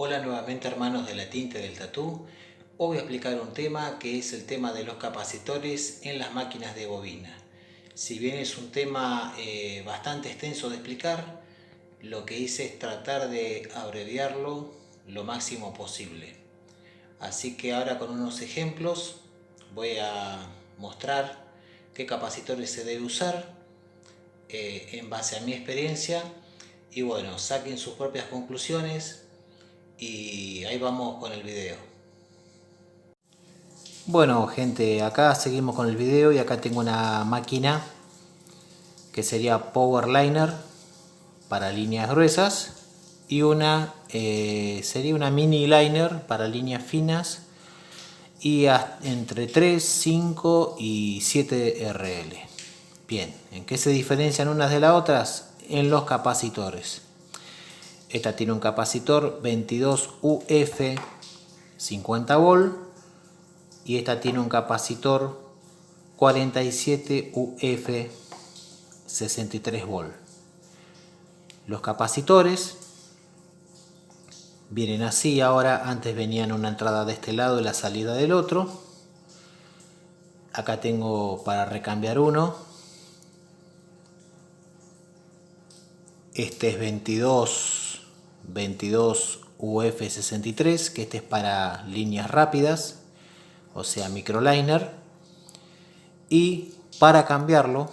Hola nuevamente hermanos de la tinta y del tatú. Hoy voy a explicar un tema que es el tema de los capacitores en las máquinas de bobina. Si bien es un tema bastante extenso de explicar, lo que hice es tratar de abreviarlo lo máximo posible. Así que ahora con unos ejemplos voy a mostrar qué capacitores se debe usar en base a mi experiencia y bueno, saquen sus propias conclusiones. Y ahí vamos con el video. Bueno gente, acá seguimos con el video y acá tengo una máquina que sería Powerliner para líneas gruesas y una sería una mini liner para líneas finas y entre 3, 5 y 7 RL. Bien, ¿en qué se diferencian unas de las otras? En los capacitores. Esta tiene un capacitor 22 UF 50 volt y esta tiene un capacitor 47 UF 63 volt. Los capacitores vienen así ahora, antes venían una entrada de este lado y la salida del otro. Acá tengo para recambiar uno. Este es 22 UF 63, que este es para líneas rápidas, o sea microliner. Y para cambiarlo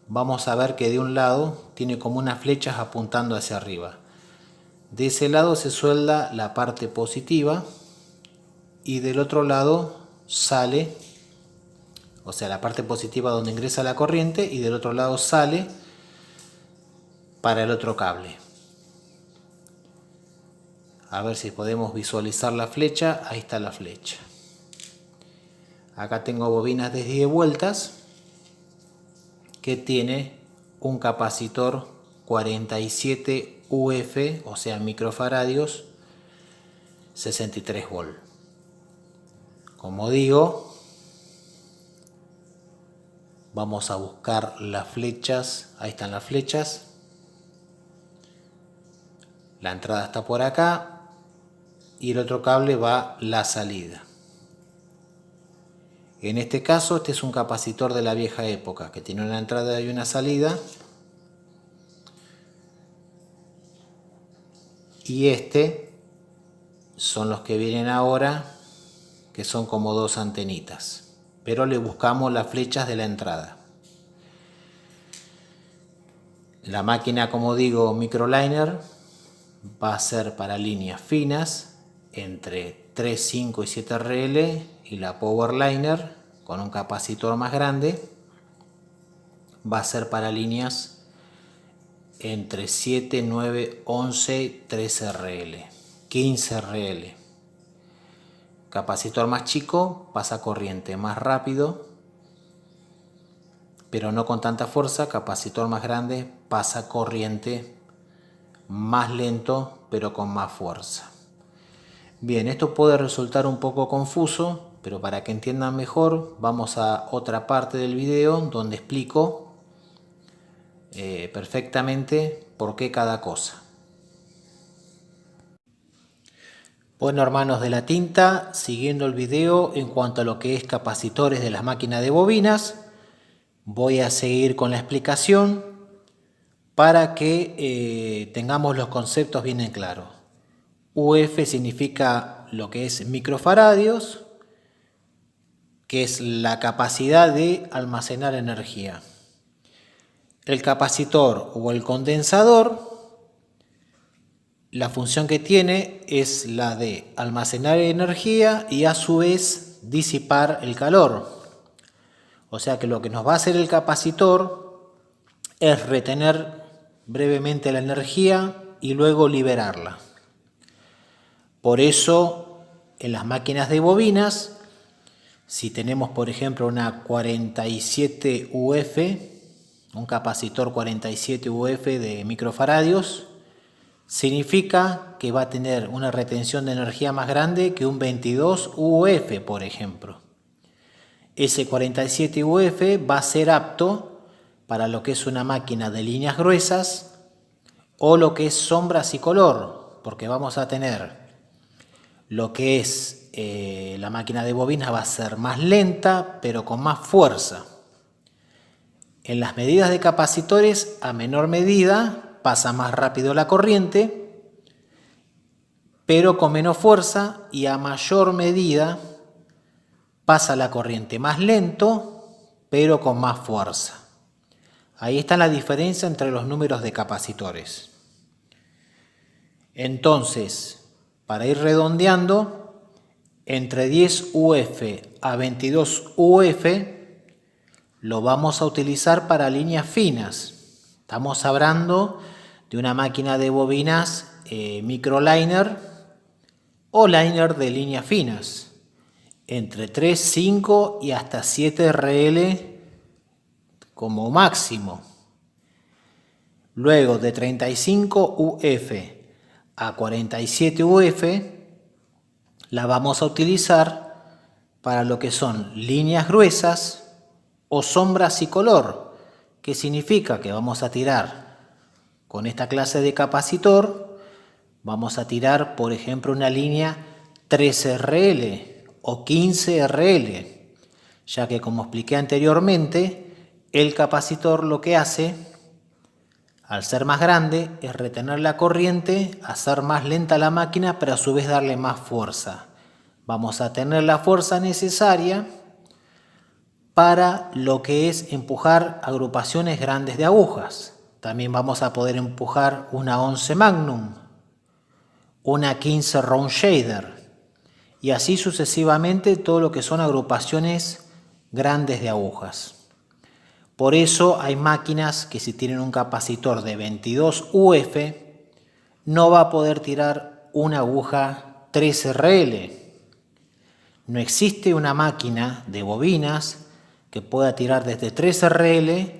vamos a ver que de un lado tiene como unas flechas apuntando hacia arriba. De ese lado se suelda la parte positiva y del otro lado sale, o sea la parte positiva donde ingresa la corriente, y del otro lado sale para el otro cable. A ver si podemos visualizar la flecha. Ahí está la flecha. Acá tengo bobinas de 10 vueltas que tiene un capacitor 47 UF, o sea microfaradios, 63 volt. Como digo, vamos a buscar las flechas. Ahí están las flechas. La entrada está por acá y el otro cable va la salida. En este caso, este es un capacitor de la vieja época que tiene una entrada y una salida. Y este son los que vienen ahora, que son como dos antenitas. Pero le buscamos las flechas de la entrada. La máquina, como digo, microliner, va a ser para líneas finas entre 3, 5 y 7 RL, y la Powerliner con un capacitor más grande va a ser para líneas entre 7, 9, 11, 13 RL, 15 RL. Capacitor más chico pasa corriente más rápido, pero no con tanta fuerza. Capacitor más grande pasa corriente más lento, pero con más fuerza. Bien, esto puede resultar un poco confuso, pero para que entiendan mejor, vamos a otra parte del video donde explico perfectamente por qué cada cosa. Bueno, hermanos de la tinta, siguiendo el video en cuanto a lo que es capacitores de las máquinas de bobinas, voy a seguir con la explicación para que tengamos los conceptos bien en claro. UF significa lo que es microfaradios, que es la capacidad de almacenar energía. El capacitor o el condensador, la función que tiene es la de almacenar energía y a su vez disipar el calor. O sea que lo que nos va a hacer el capacitor es retener brevemente la energía y luego liberarla. Por eso, en las máquinas de bobinas, si tenemos por ejemplo una 47 UF, un capacitor 47 UF de microfaradios, significa que va a tener una retención de energía más grande que un 22 UF, por ejemplo. Ese 47 UF va a ser apto para lo que es una máquina de líneas gruesas o lo que es sombras y color. porque vamos a tener lo que es la máquina de bobinas va a ser más lenta, pero con más fuerza. En las medidas de capacitores, a menor medida, pasa más rápido la corriente, pero con menos fuerza, y a mayor medida pasa la corriente más lento, pero con más fuerza. Ahí está la diferencia entre los números de capacitores. Entonces, para ir redondeando, entre 10 UF a 22 UF lo vamos a utilizar para líneas finas. Estamos hablando de una máquina de bobinas microliner o liner de líneas finas, entre 3, 5 y hasta 7 RL como máximo. Luego de 35 UF a 47 UF la vamos a utilizar para lo que son líneas gruesas o sombras y color, que significa que vamos a tirar con esta clase de capacitor, vamos a tirar por ejemplo una línea 13 RL o 15 RL, ya que como expliqué anteriormente, el capacitor lo que hace, al ser más grande, es retener la corriente, hacer más lenta la máquina, pero a su vez darle más fuerza. Vamos a tener la fuerza necesaria para lo que es empujar agrupaciones grandes de agujas. También vamos a poder empujar una 11 Magnum, una 15 Round Shader, y así sucesivamente todo lo que son agrupaciones grandes de agujas. Por eso hay máquinas que si tienen un capacitor de 22 UF no va a poder tirar una aguja 13 RL. No existe una máquina de bobinas que pueda tirar desde 13 RL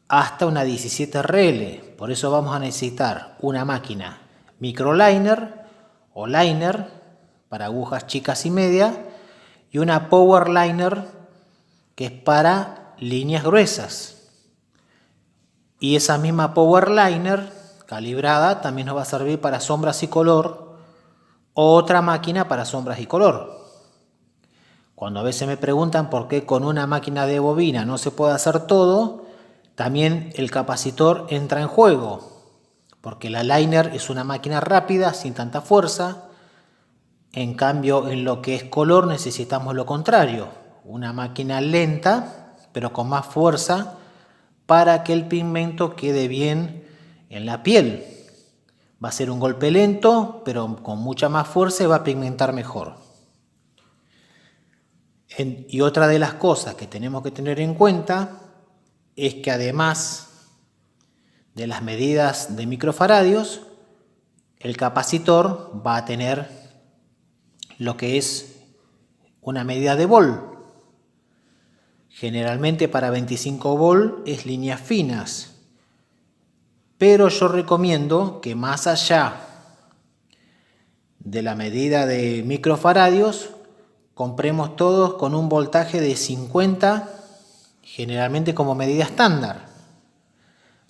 hasta una 17 RL. Por eso vamos a necesitar una máquina microliner o liner para agujas chicas y medias y una power liner que es para líneas gruesas. Y esa misma power liner calibrada también nos va a servir para sombras y color o otra máquina para sombras y color. Cuando a veces me preguntan por qué con una máquina de bobina no se puede hacer todo, también el capacitor entra en juego, porque la liner es una máquina rápida, sin tanta fuerza. En cambio, en lo que es color necesitamos lo contrario, una máquina lenta, pero con más fuerza, para que el pigmento quede bien en la piel. Va a ser un golpe lento, pero con mucha más fuerza y va a pigmentar mejor. Y otra de las cosas que tenemos que tener en cuenta es que además de las medidas de microfaradios, el capacitor va a tener lo que es una medida de volt. Generalmente para 25 volt es líneas finas, pero yo recomiendo que más allá de la medida de microfaradios compremos todos con un voltaje de 50, generalmente como medida estándar.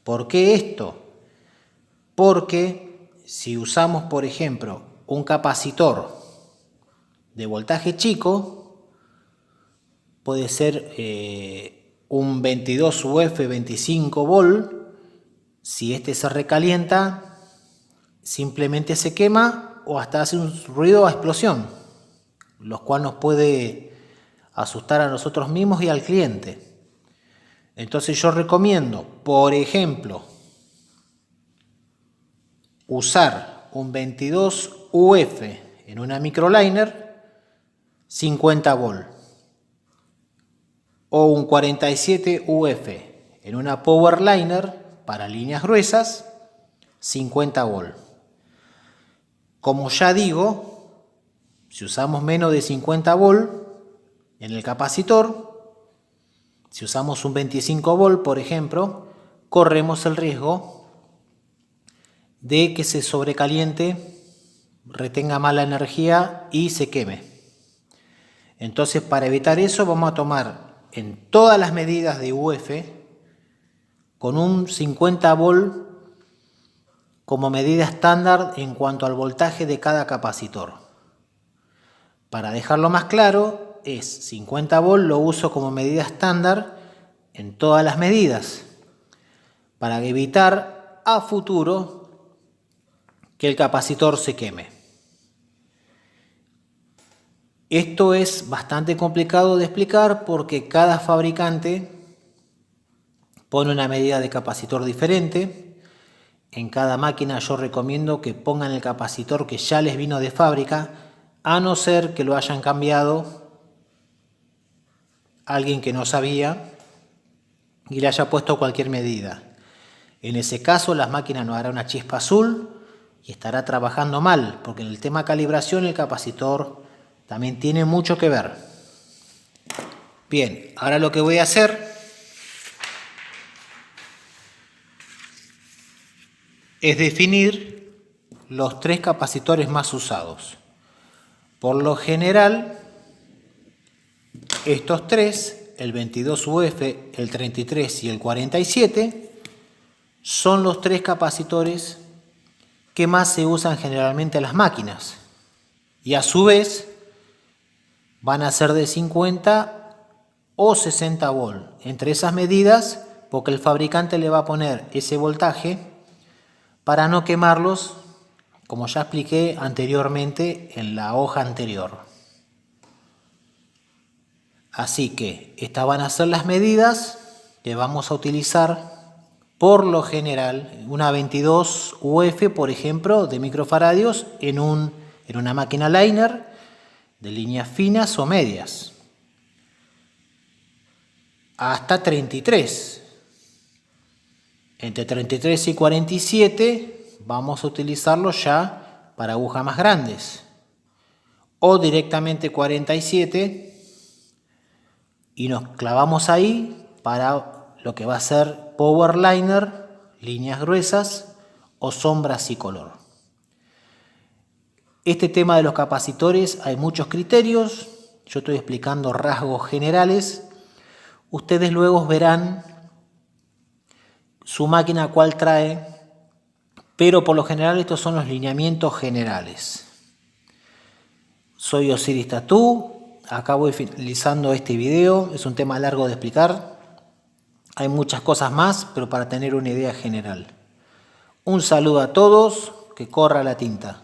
¿Por qué esto? Porque si usamos, por ejemplo, un capacitor de voltaje chico, puede ser un 22 UF 25 volt, si este se recalienta, simplemente se quema o hasta hace un ruido a explosión, lo cual nos puede asustar a nosotros mismos y al cliente. Entonces yo recomiendo, por ejemplo, usar un 22 UF en una microliner 50 volt o un 47 UF en una power liner para líneas gruesas 50 volt. Como ya digo, si usamos menos de 50 volt en el capacitor, si usamos un 25 volt, por ejemplo, corremos el riesgo de que se sobrecaliente, retenga mala energía y se queme. Entonces, para evitar eso, vamos a tomar en todas las medidas de UF con un 50 volt como medida estándar en cuanto al voltaje de cada capacitor. Para dejarlo más claro, es 50 volts, lo uso como medida estándar en todas las medidas, para evitar a futuro que el capacitor se queme. Esto es bastante complicado de explicar porque cada fabricante pone una medida de capacitor diferente. En cada máquina yo recomiendo que pongan el capacitor que ya les vino de fábrica, a no ser que lo hayan cambiado alguien que no sabía y le haya puesto cualquier medida. En ese caso las máquinas nos hará una chispa azul y estará trabajando mal, porque en el tema calibración el capacitor también tiene mucho que ver. Bien, ahora lo que voy a hacer es definir los 3 capacitores más usados. Por lo general, estos 3, el 22 UF, el 33 y el 47, son los 3 capacitores que más se usan generalmente en las máquinas. Y a su vez, van a ser de 50 o 60 volts. Entre esas medidas, porque el fabricante le va a poner ese voltaje para no quemarlos, como ya expliqué anteriormente en la hoja anterior. Así que estas van a ser las medidas que vamos a utilizar por lo general. Una 22 UF, por ejemplo, de microfaradios en una máquina liner de líneas finas o medias. Hasta 33. Entre 33 y 47 vamos a utilizarlo ya para agujas más grandes. O directamente 47 y nos clavamos ahí para lo que va a ser power liner, líneas gruesas o sombras y color. Este tema de los capacitores hay muchos criterios. Yo estoy explicando rasgos generales. Ustedes luego verán su máquina cuál trae, pero por lo general estos son los lineamientos generales. Soy Osiris Tattoo, acá voy finalizando este video, es un tema largo de explicar, hay muchas cosas más, pero para tener una idea general. Un saludo a todos, que corra la tinta.